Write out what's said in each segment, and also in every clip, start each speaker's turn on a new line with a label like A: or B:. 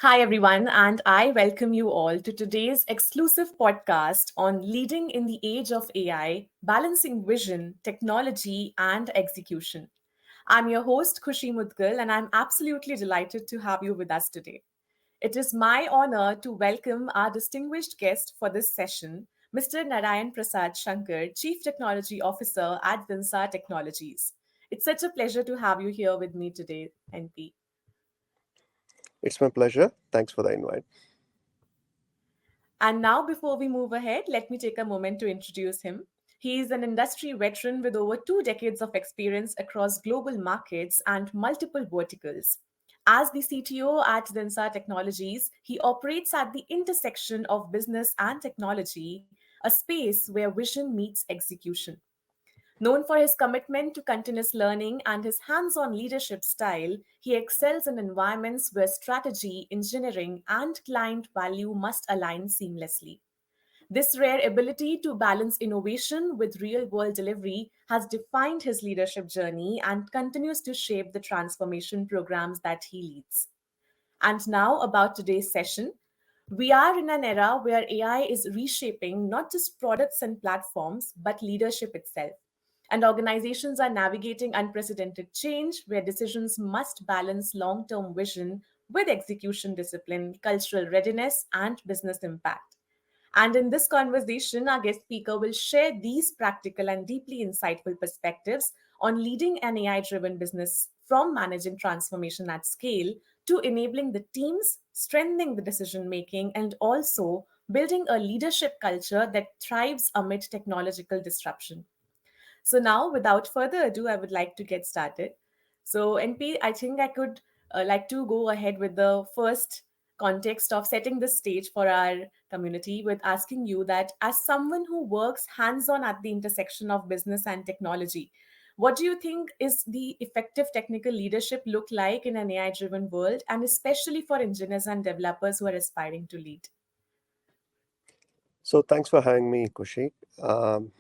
A: Hi, everyone, and I welcome you all to today's exclusive podcast on leading in the age of AI, balancing vision, technology, and execution. I'm your host, Khushi Mudgal, and I'm absolutely delighted to have you with us today. It is my honor to welcome our distinguished guest for this session, Mr. Narayana Prasad Shankar, Chief Technology Officer at Zensar Technologies. It's such a pleasure to have you here with me today, NP.
B: It's my pleasure. Thanks for the invite.
A: And now, before we move ahead, let me take a moment to introduce him. He is an industry veteran with over 2 decades of experience across global markets and multiple verticals. As the CTO at Zensar Technologies, he operates at the intersection of business and technology, a space where vision meets execution. Known for his commitment to continuous learning and his hands on leadership style, he excels in environments where strategy, engineering, and client value must align seamlessly. This rare ability to balance innovation with real world delivery has defined his leadership journey and continues to shape the transformation programs that he leads. And now, about today's session. We are in an era where AI is reshaping not just products and platforms, but leadership itself. And organizations are navigating unprecedented change where decisions must balance long term vision with execution discipline, cultural readiness, and business impact. And in this conversation, our guest speaker will share these practical and deeply insightful perspectives on leading an AI driven business from managing transformation at scale to enabling the teams, strengthening the decision making, and also building a leadership culture that thrives amid technological disruption. So now, without further ado, I would like to get started. So, NP, I think I could like to go ahead with the first context of setting the stage for our community with asking you that as someone who works hands on at the intersection of business and technology, what do you think is the effective technical leadership look like in an AI driven world, and especially for engineers and developers who are aspiring to lead?
B: So thanks for having me, Kushi. Um,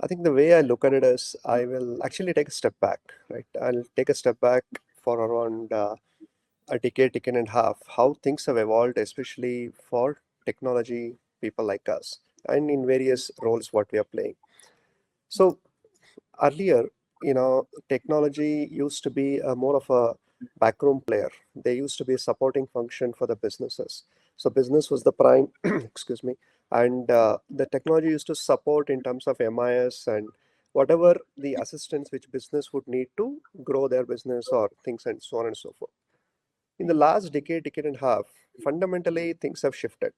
B: I think the way I look at it is I will actually take a step back, right? I'll take a step back for around a decade and a half, how things have evolved, especially for technology people like us, and in various roles what we are playing. So earlier, technology used to be more of a backroom player. They used to be a supporting function for the businesses. So business was the prime, excuse me, and the technology used to support in terms of MIS and whatever the assistance which business would need to grow their business or things and so on and so forth. In the last decade and a half, fundamentally things have shifted.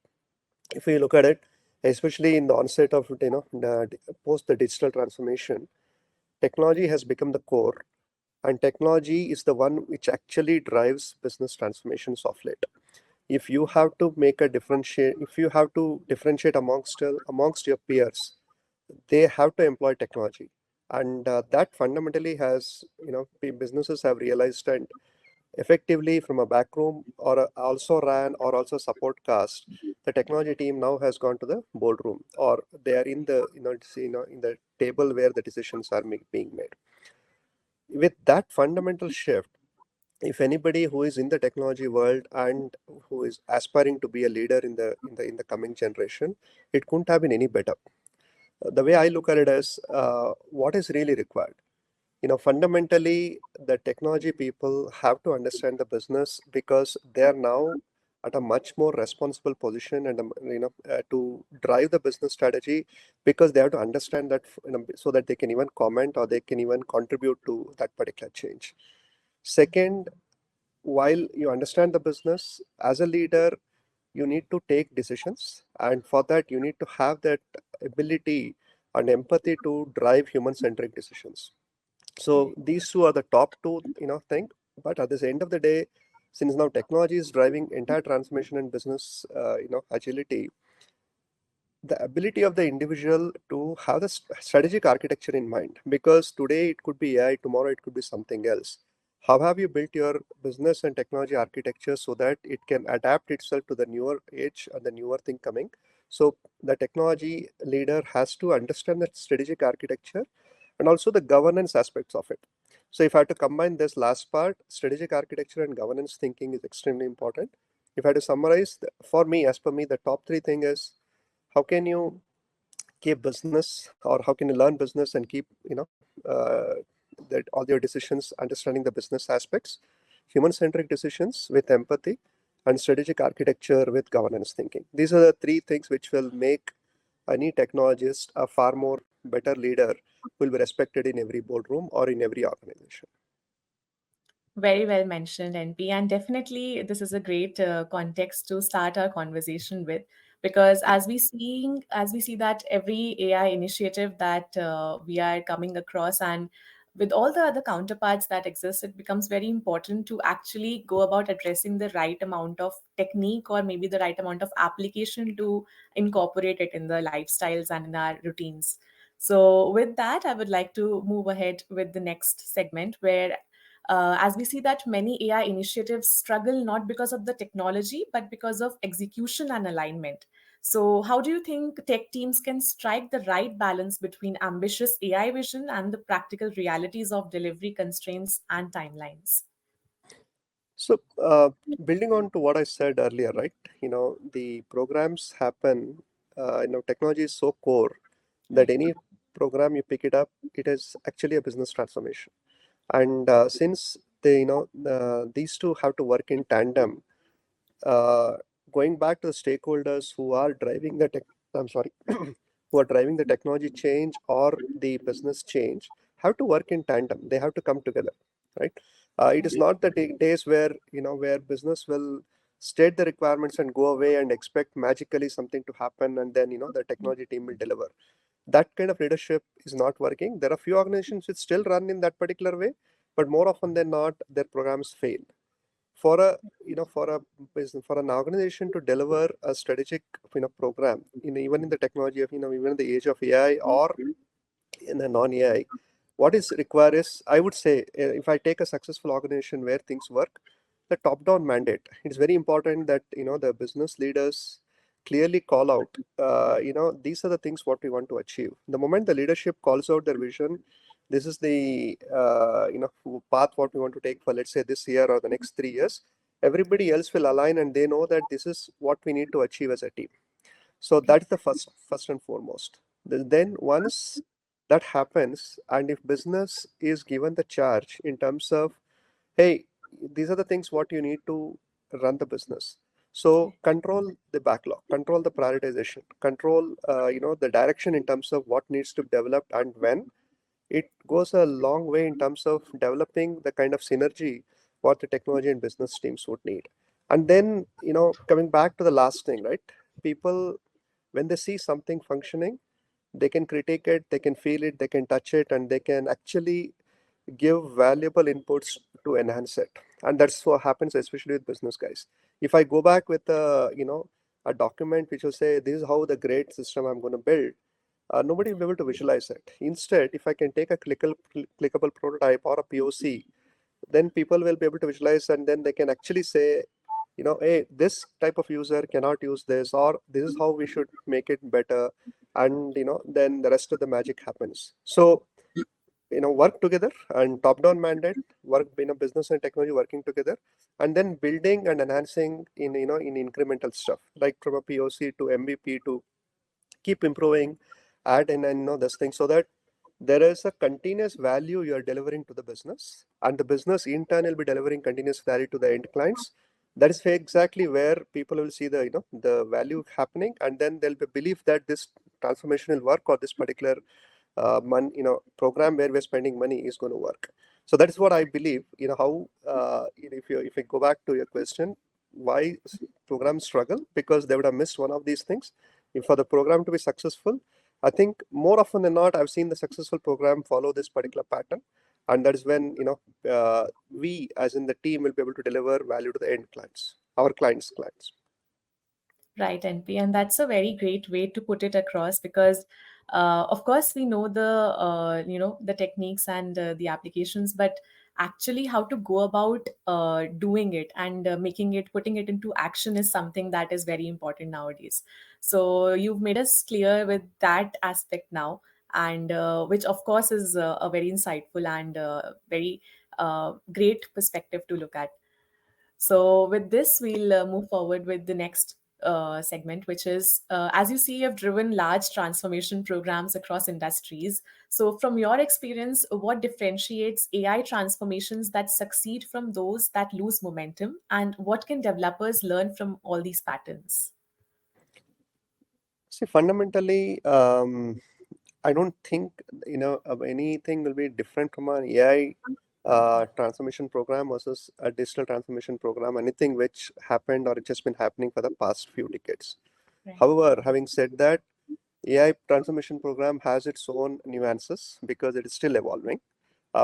B: If we look at it, especially in the onset of post the digital transformation, technology has become the core, and technology is the one which actually drives business transformations of late. If you have to make a differentiate, if you have to differentiate amongst your peers, they have to employ technology, and that fundamentally has businesses have realized, and effectively from a back room or also ran or also support cast, the technology team now has gone to the boardroom, or they are in the in the table where the decisions are being made. With that fundamental shift, if anybody who is in the technology world and who is aspiring to be a leader in the coming generation, it couldn't have been any better. The way I look at it is, what is really required. Fundamentally, the technology people have to understand the business because they are now at a much more responsible position, and to drive the business strategy, because they have to understand that, so that they can even comment or they can even contribute to that particular change. Second, while you understand the business as a leader, you need to take decisions, and for that you need to have that ability and empathy to drive human centric decisions. So these two are the top two thing. But at the end of the day, since now technology is driving entire transformation and business agility, the ability of the individual to have the strategic architecture in mind, because today it could be AI, tomorrow it could be something else. How have you built your business and technology architecture so that it can adapt itself to the newer age and the newer thing coming? So the technology leader has to understand that strategic architecture and also the governance aspects of it. So if I have to combine this last part, strategic architecture and governance thinking is extremely important. If I had to summarize, for me, as per me, the top three thing is how can you keep business, or how can you learn business and keep, that all your decisions understanding the business aspects, human-centric decisions with empathy, and strategic architecture with governance thinking. These are the three things which will make any technologist a far more better leader who will be respected in every boardroom or in every organization.
A: Very well mentioned, NP. And definitely, this is a great context to start our conversation with, because as we see that every AI initiative that we are coming across, and with all the other counterparts that exist, it becomes very important to actually go about addressing the right amount of technique or maybe the right amount of application to incorporate it in the lifestyles and in our routines. So, with that, I would like to move ahead with the next segment where as we see that many AI initiatives struggle not because of the technology, but because of execution and alignment. So, how do you think tech teams can strike the right balance between ambitious AI vision and the practical realities of delivery constraints and timelines?
B: So, building on to what I said earlier, right? The programs happen. Technology is so core that
A: Right.
B: any program you pick it up, it is actually a business transformation. And since these two have to work in tandem, uh, going back to the stakeholders who are driving the tech, I'm sorry, who are driving the technology change or the business change, have to work in tandem. They have to come together, right? It is not the days where where business will state the requirements and go away and expect magically something to happen, and then the technology team will deliver. That kind of leadership is not working. There are few organizations which still run in that particular way, but more often than not, their programs fail. For a for a business, for an organization to deliver a strategic program, even in the technology of even in the age of AI or in a non-AI, what is required is, I would say, if I take a successful organization where things work, the top-down mandate. It's very important that the business leaders clearly call out, these are the things what we want to achieve. The moment the leadership calls out their vision, this is the path what we want to take for, let's say, this year or the next 3 years. Everybody else will align, and they know that this is what we need to achieve as a team. So that's the first and foremost. Then once that happens, and if business is given the charge in terms of, hey, these are the things what you need to run the business. So control the backlog, control the prioritization, control the direction in terms of what needs to be developed and when. It goes a long way in terms of developing the kind of synergy what the technology and business teams would need. And then coming back to the last thing, right? People, when they see something functioning, they can critique it, they can feel it, they can touch it, and they can actually give valuable inputs to enhance it. And that's what happens especially with business guys. If I go back with a document which will say this is how the great system I'm going to build, nobody will be able to visualize it. Instead, if I can take a clickable prototype or a POC, then people will be able to visualize, and then they can actually say, hey, this type of user cannot use this, or this is how we should make it better. And then the rest of the magic happens. So work together, and top down mandate, work business and technology working together, and then building and enhancing in incremental stuff, like from a POC to MVP to keep improving, add in, and this thing, so that there is a continuous value you are delivering to the business, and the business in turn will be delivering continuous value to the end clients. That is exactly where people will see the the value happening, and then they'll be believe that this transformational work or this particular program where we're spending money is going to work. So that is what I believe. How if I go back to your question, why programs struggle, because they would have missed one of these things. If for the program to be successful, I think more often than not, I've seen the successful program follow this particular pattern, and that is when we, as in the team, will be able to deliver value to the end clients, our clients.
A: Right, NP, and that's a very great way to put it across because, of course, we know the techniques and the applications, but actually how to go about doing it and putting it into action is something that is very important nowadays. So you've made us clear with that aspect now, and which of course is a very insightful and very great perspective to look at. So, with this, we'll move forward with the next segment, which is as you see, you've driven large transformation programs across industries. So, from your experience, what differentiates AI transformations that succeed from those that lose momentum? And what can developers learn from all these patterns?
B: See, fundamentally, I don't think anything will be different from an AI transformation program versus a digital transformation program. Anything which happened or it has been happening for the past few decades.
A: Right.
B: However, having said that, AI transformation program has its own nuances because it is still evolving.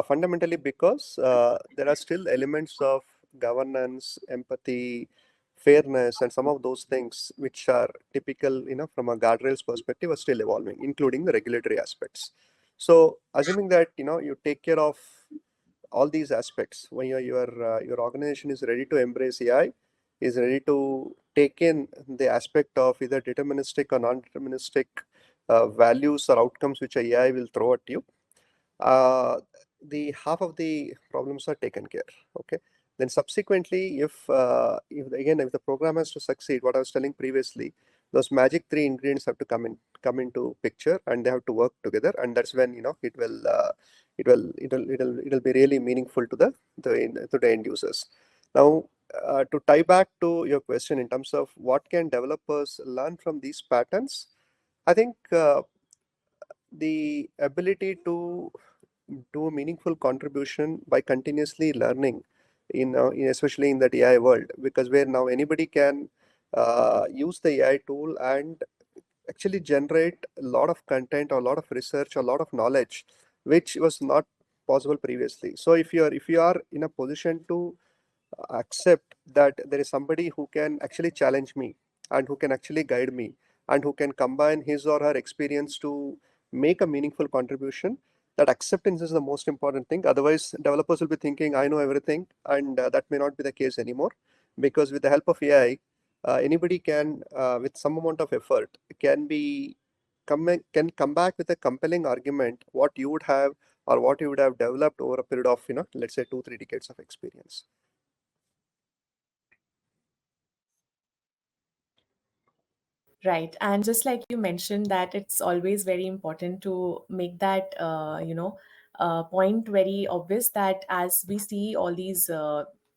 B: Fundamentally, because there are still elements of governance, empathy, fairness, and some of those things which are typical, from a guardrails perspective, are still evolving, including the regulatory aspects. So, assuming that you take care of all these aspects when your organization is ready to embrace AI, is ready to take in the aspect of either deterministic or non-deterministic values or outcomes which AI will throw at you, uh, the half of the problems are taken care. Okay, then subsequently, if the program has to succeed, what I was telling previously, those magic three ingredients have to come into picture, and they have to work together, and that's when it'll be really meaningful to the end users. Now, to tie back to your question in terms of what can developers learn from these patterns, I think the ability to do a meaningful contribution by continuously learning especially in that AI world, because where now anybody can use the AI tool and actually generate a lot of content or a lot of research or a lot of knowledge which was not possible previously. So if you are in a position to accept that there is somebody who can actually challenge me and who can actually guide me and who can combine his or her experience to make a meaningful contribution, that acceptance is the most important thing. Otherwise, developers will be thinking, I know everything, and that may not be the case anymore, because with the help of AI, anybody can, with some amount of effort, can come back with a compelling argument what you would have or what you would have developed over a period of, let's say 2 3 decades of experience.
A: Right. And just like you mentioned, that it's always very important to make that, point very obvious that as we see all these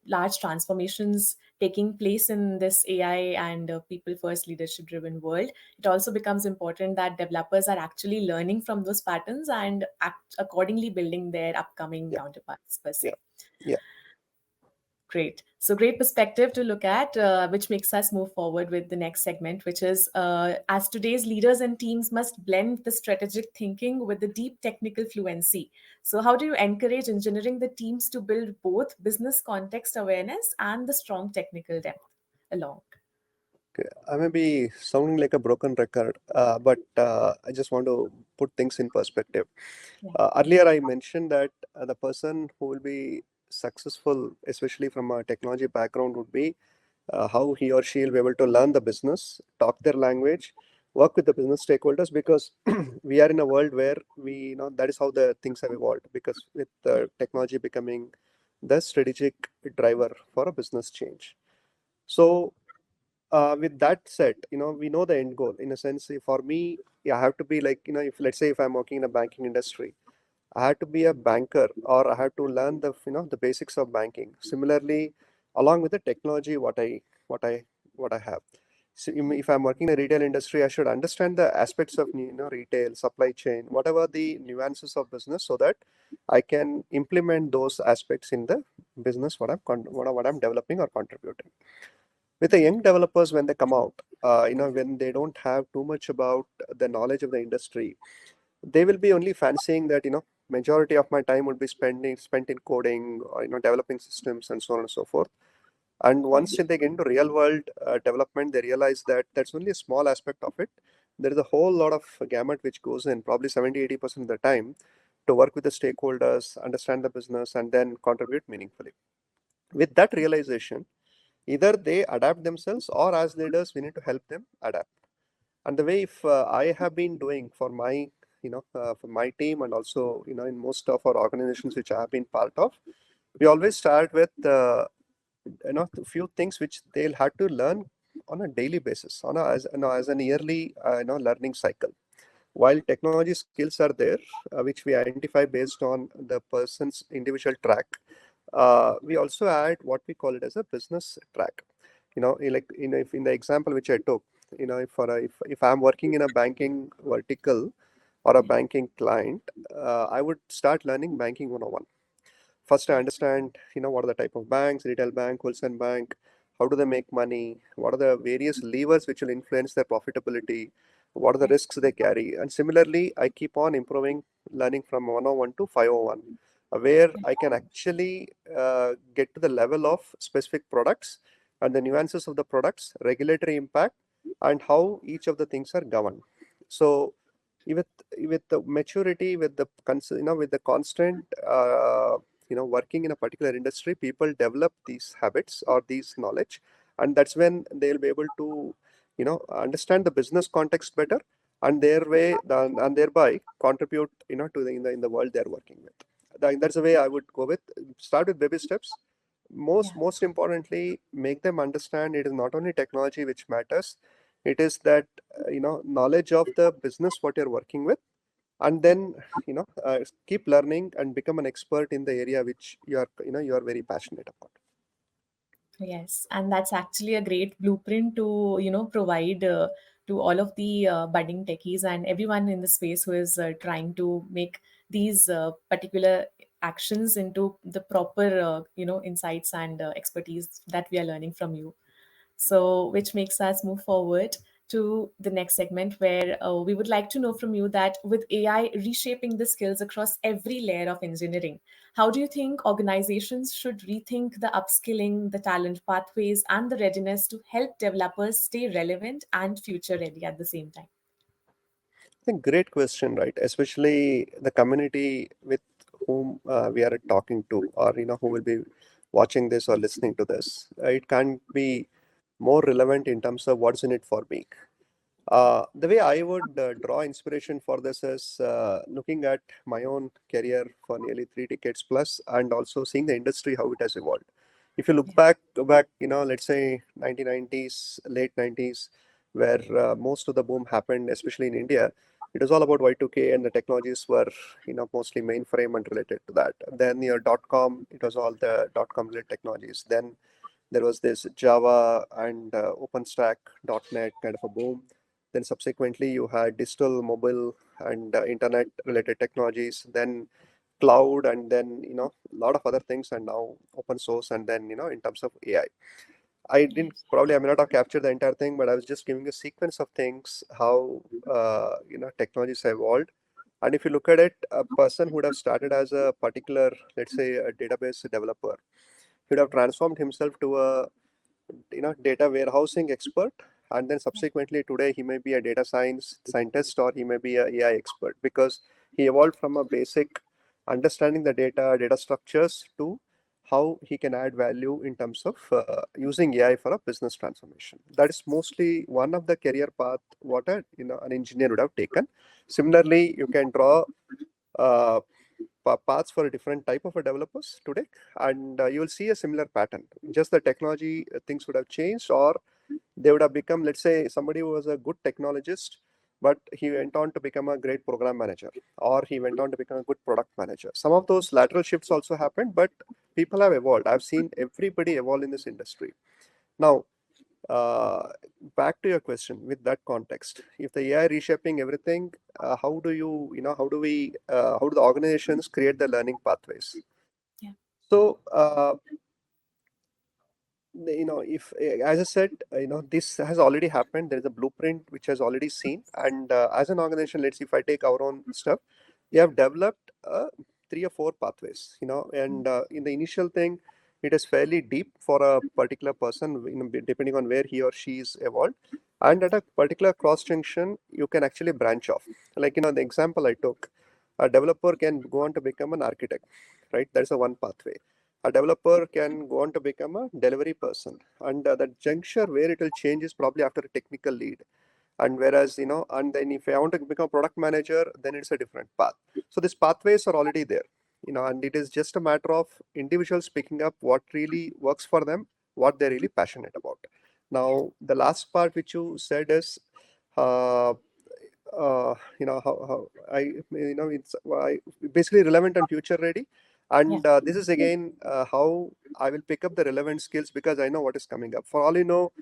A: large transformations taking place in this AI and people first leadership driven world, it also becomes important that developers are actually learning from those patterns and act accordingly building their upcoming
B: Yeah,
A: counterparts per
B: yeah,
A: se.
B: yeah.
A: Great. So, great perspective to look at, which makes us move forward with the next segment, which is as today's leaders and teams must blend the strategic thinking with the deep technical fluency. So, how do you encourage engineering the teams to build both business context awareness and the strong technical depth along?
B: Okay. I may be sounding like a broken record, but I just want to put things in perspective.
A: Yeah.
B: Earlier, I mentioned that the person who will be successful, especially from a technology background, would be how he or she will be able to learn the business, talk their language, work with the business stakeholders, because we are in a world where that is how the things have evolved, because with technology becoming the strategic driver for a business change. So with that said, we know the end goal. In a sense, for me, yeah, I have to be like, if let's say if I'm working in a banking industry, I have to be a banker, or I have to learn the basics of banking. Similarly, along with the technology, what I have. So if I'm working in a retail industry, I should understand the aspects of retail, supply chain, whatever the nuances of business, so that I can implement those aspects in the business what I'm developing or contributing. With the young developers, when they come out, when they don't have too much about the knowledge of the industry, they will be only fancying that majority of my time would be spent in coding or developing systems and so on and so forth. And once they get into real world development, they realize that that's only a small aspect of it. There is a whole lot of gamut which goes in, probably 70 80% of the time, to work with the stakeholders, understand the business, and then contribute meaningfully. With that realization, either they adapt themselves, or as leaders we need to help them adapt. And the way, if I have been doing for my for my team, and also in most of our organizations which I have been part of, we always start with few things which they'll have to learn on a daily basis, on a as an yearly learning cycle. While technology skills are there, which we identify based on the person's individual track, we also add what we call it as a business track. Like if in the example which I took, if I'm working in a banking vertical or a
A: Yeah.
B: banking client, I would start learning banking 101. First, I
A: Yeah.
B: understand, what are the type of banks, retail bank, wholesale bank, how do they make money, what are the various levers which will influence their profitability, what are the
A: Yeah.
B: risks they carry. And similarly, I keep on improving, learning from 101 to 501, where
A: Yeah.
B: I can actually get to the level of specific products and the nuances of the products, regulatory impact, and how each of the things are governed. So, with the maturity, with the with the constant working in a particular industry, people develop these habits or these knowledge, and that's when they'll be able to understand the business context better, and and thereby contribute to in the world they're working with. That's the way I would go with. Start with baby steps. most
A: Yeah.
B: most importantly, make them understand it is not only technology which matters, it is that knowledge of the business what you're working with, and then keep learning and become an expert in the area which you are very passionate about.
A: Yes, and that's actually a great blueprint to, provide to all of the budding techies and everyone in the space who is trying to make these particular actions into the proper, insights and expertise that we are learning from you. So, which makes us move forward to the next segment where we would like to know from you that with AI reshaping the skills across every layer of engineering, how do you think organizations should rethink the upskilling, the talent pathways, and the readiness to help developers stay relevant and future ready at the same time?
B: I think great question, right? Especially the community with whom we are talking to, or who will be watching this or listening to this. It can't be more relevant in terms of what's in it for me. The way I would draw inspiration for this is looking at my own career for nearly 3 decades plus, and also seeing the industry how it has evolved. If you look
A: Yeah.
B: back, let's say 1990s, late 90s, where most of the boom happened, especially in India, it was all about Y2K, and the technologies were, mostly mainframe and related to that. Then your dot com, it was all the dot com related technologies. Then there was this Java and OpenStack, .NET kind of a boom. Then subsequently you had digital, mobile, and internet related technologies. Then cloud, and then a lot of other things, and now open source, and then in terms of AI. I didn't
A: Yes.
B: probably I may not have captured the entire thing, but I was just giving a sequence of things how technologies have evolved. And if you look at it, a person who would have started as a particular, let's say, a database developer, he would have transformed himself to a data warehousing expert, and then
A: Yeah.
B: subsequently today he may be a data science scientist, or he may be a AI expert, because he evolved from a basic understanding the data structures to how he can add value in terms of using AI for a business transformation. That is mostly one of the career path what an engineer would have taken. Similarly, you can draw uh, paths for a different type of a developers today, and you will see a similar pattern. Just the technology things would have changed, or they would have become, let's say, somebody who was a good technologist, but he went on to become a great program manager, or he went on to become a good product manager. Some of those lateral shifts also happened, but people have evolved. I've seen everybody evolve in this industry. Now, uh, back to your question with that context, if the AI reshaping everything, how do how do the organizations create the learning pathways?
A: Yeah.
B: So, if as I said, this has already happened. There is a blueprint which has already seen, and as an organization, let's see, if I take our own stuff, we have developed 3 or 4 pathways, and in the initial thing, it is fairly deep for a particular person, depending on where he or she is evolved. And at a particular cross junction, you can actually branch off. Like, the example I took, a developer can go on to become an architect, right? That's a one pathway. A developer can go on to become a delivery person, and the juncture where it will change is probably after a technical lead. And whereas, and then if I want to become a product manager, then it's a different path. So these pathways are already there. and it is just a matter of individuals picking up what really works for them, what they're really passionate about. Now, the last part which you said is, uh, how it's basically relevant and future ready.
A: Yeah.
B: And this is again how I will pick up the relevant skills because I know what is coming up. For all you know,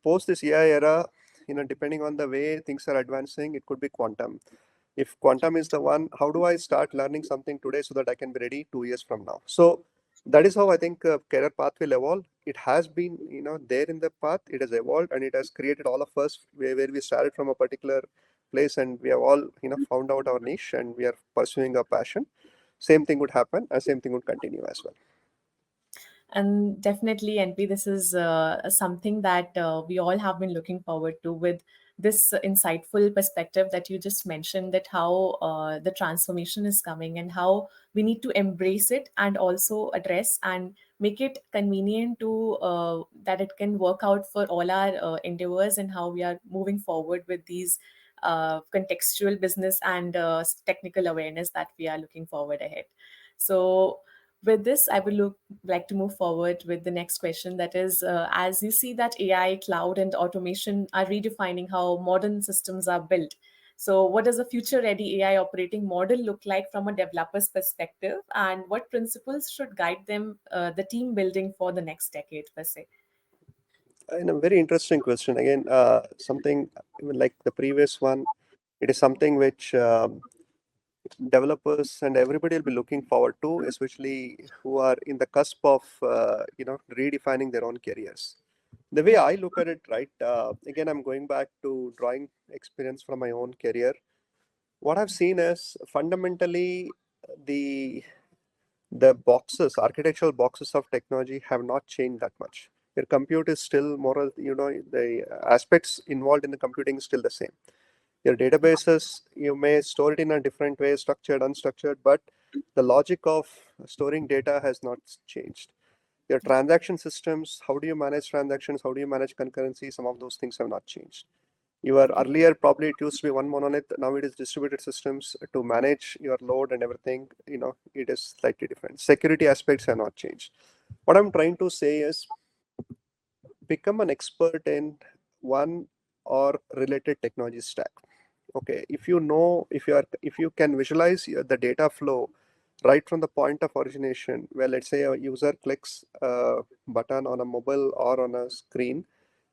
B: post this AI era, depending on the way things are advancing, it could be quantum. If quantum is the one, how do I start learning something today so that I can be ready 2 years from now? So that is how I think career path will evolve. It has been, there in the path. It has evolved and it has created all of us where we started from a particular place and we have all, found out our niche and we are pursuing our passion. Same thing would happen and same thing would continue as well.
A: And definitely, NP, this is something that we all have been looking forward to, with this insightful perspective that you just mentioned, that how the transformation is coming and how we need to embrace it and also address and make it convenient to that it can work out for all our endeavors, and how we are moving forward with these contextual business and technical awareness that we are looking forward ahead. So with this, I would like to move forward with the next question. That is, as you see that AI, cloud, and automation are redefining how modern systems are built. So, what does a future ready AI operating model look like from a developer's perspective? And what principles should guide them, the team building for the next decade, per se?
B: And a very interesting question. Again, something even like the previous one, it is something which developers and everybody will be looking forward to, especially who are in the cusp of redefining their own careers. The way
A: Yeah.
B: I look at it, right? Again, I'm going back to drawing experience from my own career. What I've seen is fundamentally the the boxes, architectural boxes of technology have not changed that much. Your compute is still more, the aspects involved in the computing is still the same. Your databases, you may store it in a different way, structured, unstructured, but the logic of storing data has not changed. Your transaction systems, how do you manage transactions? How do you manage concurrency? Some of those things have not changed. Your earlier probably it used to be one monolith. Now it is distributed systems to manage your load and everything. It is slightly different. Security aspects have not changed. What I'm trying to say is become an expert in one or related technology stack. Okay, if you can visualize the data flow right from the point of origination, where let's say a user clicks a button on a mobile or on a screen,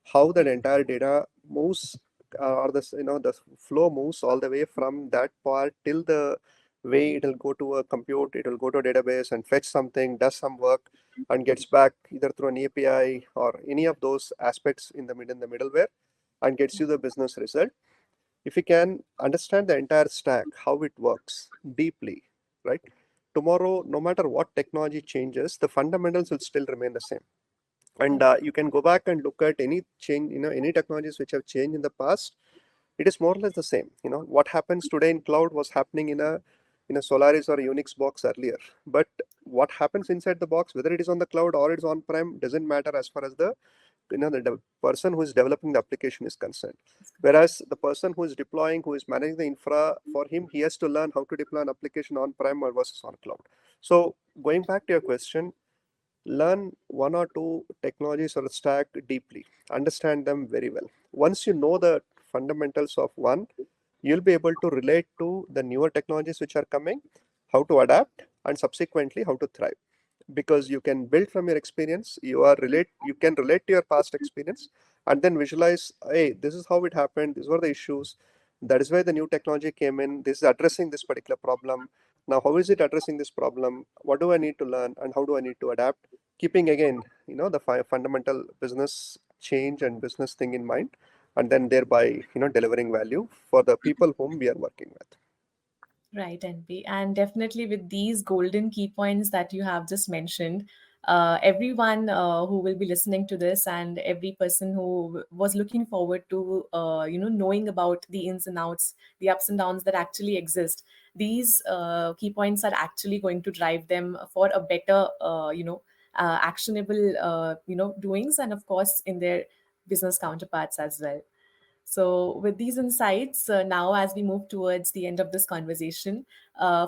B: how that entire data moves, or the flow moves all the way from that part till the way it'll go to a compute, it'll go to a database and fetch something, does some work, and gets back either through an API or any of those aspects in the middleware, and gets you the business result. If you can understand the entire stack, how it works deeply, right? Tomorrow, no matter what technology changes, the fundamentals will still remain the same. And you can go back and look at any change, any technologies which have changed in the past. It is more or less the same. What happens today in cloud was happening in a Solaris or a Unix box earlier. But what happens inside the box, whether it is on the cloud or it's on prem, doesn't matter as far as the person who is developing the application is concerned. Whereas the person who is deploying, who is managing the infra, for him, he has to learn how to deploy an application on prem or versus on cloud. So going back to your question, learn one or two technologies or a stack deeply, understand them very well. Once you know the fundamentals of one, you'll be able to relate to the newer technologies which are coming, how to adapt, and subsequently how to thrive. Because you can build from your experience, you can relate to your past experience, and then visualize, hey, this is how it happened, these were the issues, that is why the new technology came in, this is addressing this particular problem. Now how is it addressing this problem, what do I need to learn, and how do I need to adapt, keeping again the fundamental business change and business thing in mind, and then thereby delivering value for the people whom we are working with.
A: Right, NP. And definitely with these golden key points that you have just mentioned, everyone who will be listening to this, and every person who was looking forward to, knowing about the ins and outs, the ups and downs that actually exist, these key points are actually going to drive them for a better, actionable, doings, and of course in their business counterparts as well. So, with these insights, now as we move towards the end of this conversation,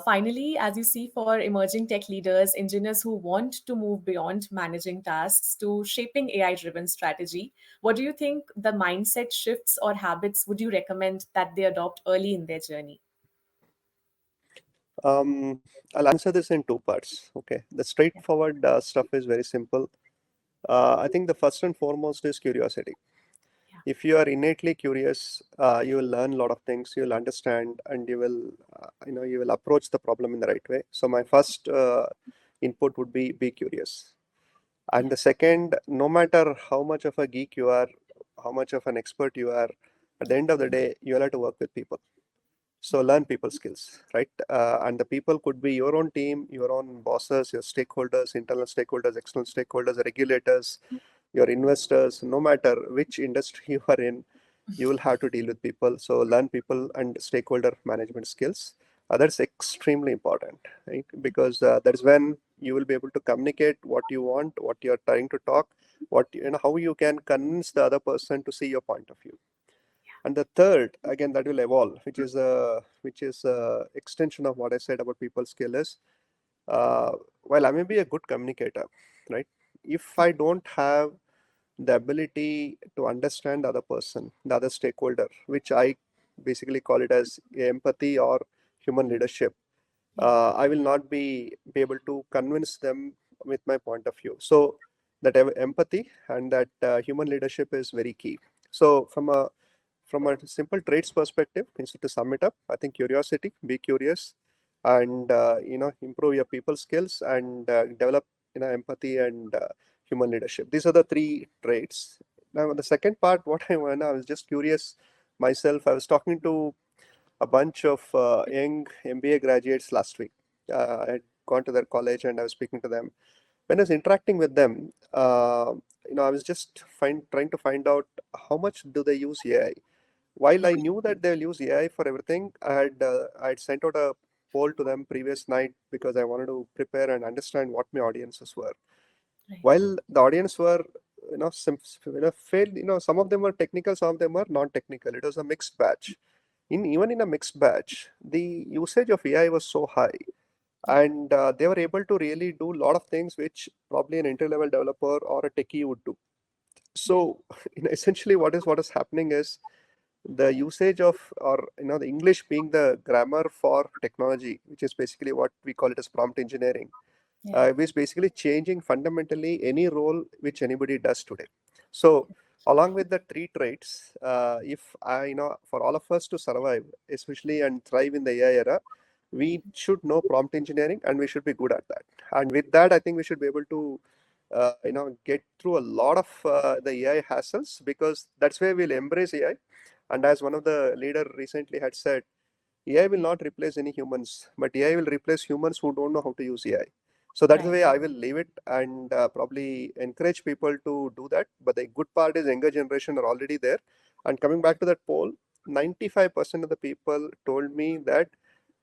A: finally, as you see, for emerging tech leaders, engineers who want to move beyond managing tasks to shaping AI driven strategy, what do you think the mindset shifts or habits would you recommend that they adopt early in their journey?
B: I'll answer this in two parts. Okay, the straightforward stuff is very simple. I think the first and foremost is curiosity.
A: Yeah.
B: If you are innately curious, you will learn a lot of things. You will understand, and you will approach the problem in the right way. So my first input would be curious. And
A: Yeah.
B: the second, no matter how much of a geek you are, how much of an expert you are, at the end of the day, you will have to work with people. So learn people skills, right? And the people could be your own team, your own bosses, your stakeholders, internal stakeholders, external stakeholders, regulators, your investors. No matter which industry you are in, you will have to deal with people. So learn people and stakeholder management skills. That's extremely important, right? Because that is when you will be able to communicate what you want, what you are trying to talk, how you can convince the other person to see your point of view. And the third, again, that will evolve, which is a extension of what I said about people skill is, uh, while I may be a good communicator, right? If I don't have the ability to understand the other person, the other stakeholder, which I basically call it as empathy or human leadership,
A: Yeah.
B: I will not be able to convince them with my point of view. So that empathy and that human leadership is very key. So from a simple traits perspective, instead to sum it up, I think curiosity, be curious, and improve your people skills and develop empathy and human leadership. These are the three traits. Now the second part, what I was just curious myself. I was talking to a bunch of young MBA graduates last week. I had gone to their college and I was speaking to them. When I was interacting with them, I was just trying to find out how much do they use AI. While I knew that they'll use AI for everything, I had sent out a poll to them previous night because I wanted to prepare and understand what my audiences were.
A: Right.
B: While the audience were, some of them were technical, some of them were non-technical. It was a mixed batch. Even in a mixed batch, the usage of AI was so high,
A: Yeah.
B: and they were able to really do a lot of things which probably an entry-level developer or a techie would do.
A: Yeah.
B: So, essentially, what is happening is the usage of, or the English being the grammar for technology, which is basically what we call it as prompt engineering,
A: Yeah.
B: is basically changing fundamentally any role which anybody does today. So along with the three traits, if for all of us to survive, especially and thrive in the AI era, we should know prompt engineering and we should be good at that. And with that, I think we should be able to get through a lot of the AI hassles, because that's where we'll embrace AI. And as one of the leader recently had said, AI will not replace any humans, but AI will replace humans who don't know how to use AI. So that's the
A: Right.
B: way I will leave it, and probably encourage people to do that. But the good part is younger generation are already there. And coming back to that poll, 95% of the people told me that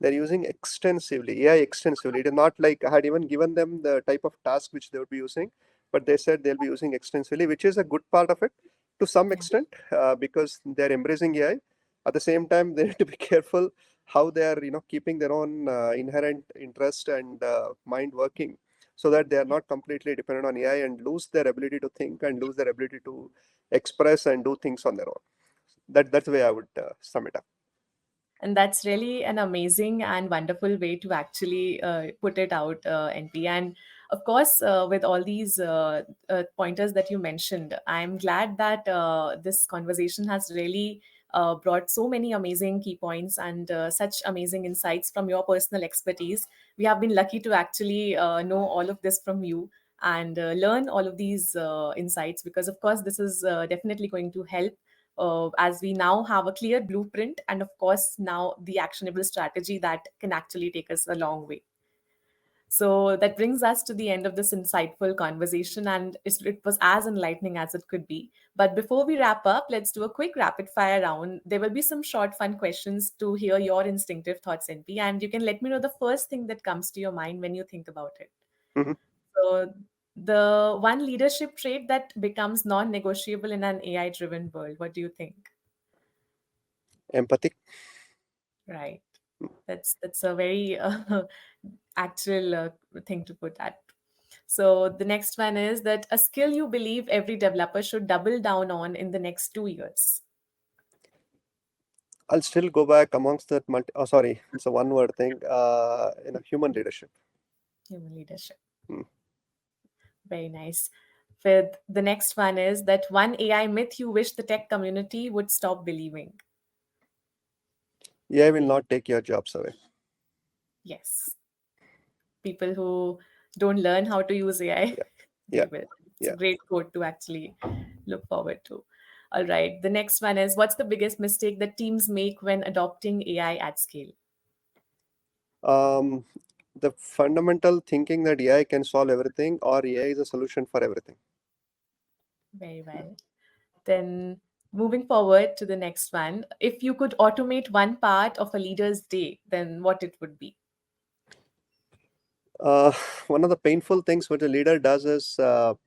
B: they're using extensively AI extensively. It is not like I had even given them the type of task which they would be using, but they said they'll be using extensively, which is a good part of it to some
A: Yeah.
B: extent, because they're embracing AI. At the same time, they need to be careful how they are keeping their own inherent interest and mind working, so that they are not completely dependent on AI and lose their ability to think and lose their ability to express and do things on their own. That's the way I would sum it up.
A: And that's really an amazing and wonderful way to actually put it out, NP. And of course, with all these pointers that you mentioned, I'm glad that this conversation has really brought so many amazing key points and such amazing insights from your personal expertise. We have been lucky to actually know all of this from you and learn all of these insights, because, of course, this is definitely going to help as we now have a clear blueprint and, of course, now the actionable strategy that can actually take us a long way. So that brings us to the end of this insightful conversation, and it was as enlightening as it could be. But before we wrap up, let's do a quick rapid fire round. There will be some short, fun questions to hear your instinctive thoughts, NP, and you can let me know the first thing that comes to your mind when you think about it.
B: Mhm.
A: So, the one leadership trait that becomes non negotiable in an AI driven world, what do you think?
B: Empathy.
A: Right. That's a very actual thing to put at. So the next one is that a skill you believe every developer should double down on in the next 2 years.
B: I'll still go back amongst that oh, sorry, it's a one word thing. Human leadership.
A: Human leadership.
B: Hmm.
A: Very nice. With the next one is that one AI myth you wish the tech community would stop believing.
B: AI will not take your jobs away.
A: Yes. People who don't learn how to use AI,
B: Yeah,
A: they
B: yeah,
A: will. It's a
B: yeah.
A: great quote to actually look forward to. All right. The next one is what's the biggest mistake that teams make when adopting AI at scale?
B: Um, the fundamental thinking that AI can solve everything or AI is a solution for everything.
A: Very well. Then moving forward to the next one, if you could automate one part of a leader's day, then what it would be?
B: Uh, one of the painful things what a leader does is, trying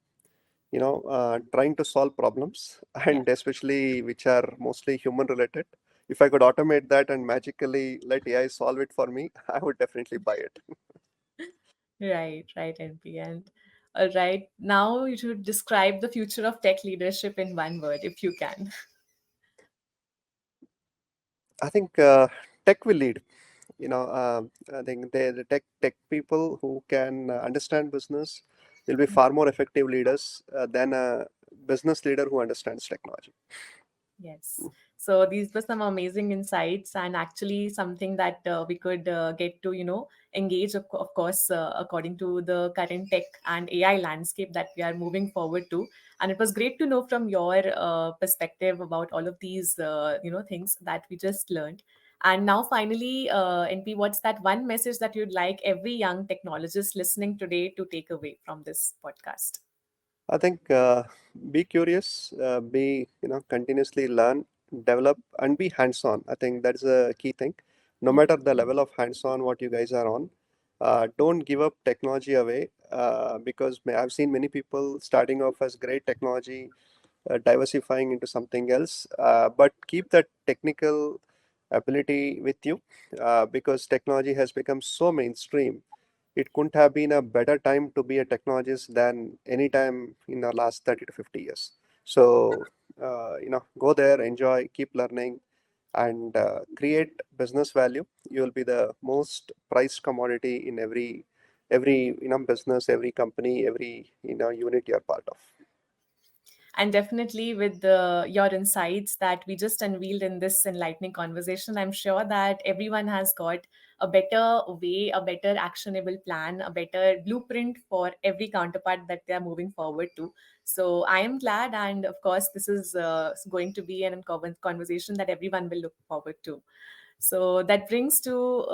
B: to solve problems,
A: Yeah.
B: and especially which are mostly human related. If I could automate that and magically let AI solve it for me, I would definitely buy it.
A: Right, right, NP. And all right, now you should describe the future of tech leadership in one word, if you can.
B: I think tech will lead. I think the tech people who can understand business will be far more effective leaders than a business leader who understands technology.
A: Yes. So these were some amazing insights, and actually something that we could get to, engage, of course, according to the current tech and AI landscape that we are moving forward to. And it was great to know from your perspective about all of these, things that we just learned. And now, finally, NP, what's that one message that you'd like every young technologist listening today to take away from this podcast?
B: I think be curious, be continuously learn, develop, and be hands-on. I think that's a key thing. No
A: Yeah.
B: matter the level of hands-on what you guys are on, don't give up technology away because I've seen many people starting off as great technology, diversifying into something else, but keep that technical ability with you because technology has become so mainstream. It couldn't have been a better time to be a technologist than any time in the last 30 to 50 years. So, go there, enjoy, keep learning, and create business value. You will be the most priced commodity in every business, every company, every unit you're part of.
A: And definitely, with your insights that we just unveiled in this enlightening conversation, I'm sure that everyone has got a better way, a better actionable plan, a better blueprint for every counterpart that they are moving forward to. So I am glad, and of course, this is going to be an conversation that everyone will look forward to. So that brings to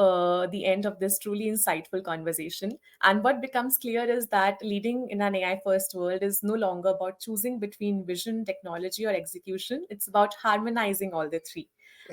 A: the end of this truly insightful conversation. And what becomes clear is that leading in an AI first world is no longer about choosing between vision, technology, or execution. It's about harmonizing all the three.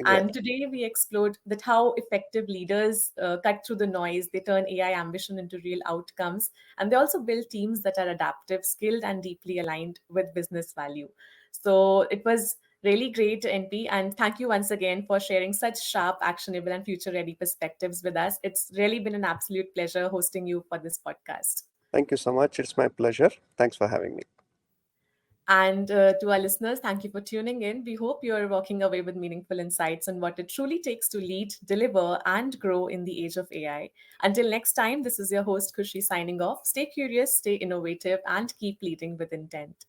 A: And
B: Exactly.
A: today we explored that how effective leaders cut through the noise, they turn AI ambition into real outcomes, and they also build teams that are adaptive, skilled, and deeply aligned with business value. So it was really great, NP, and thank you once again for sharing such sharp, actionable, and future ready perspectives with us. It's really been an absolute pleasure hosting you for this podcast.
B: Thank you so much. It's my pleasure. Thanks for having me.
A: And to our listeners, thank you for tuning in. We hope you're walking away with meaningful insights on what it truly takes to lead, deliver, and grow in the age of AI. Until next time, this is your host, Kushi, signing off. Stay curious, stay innovative, and keep leading with intent.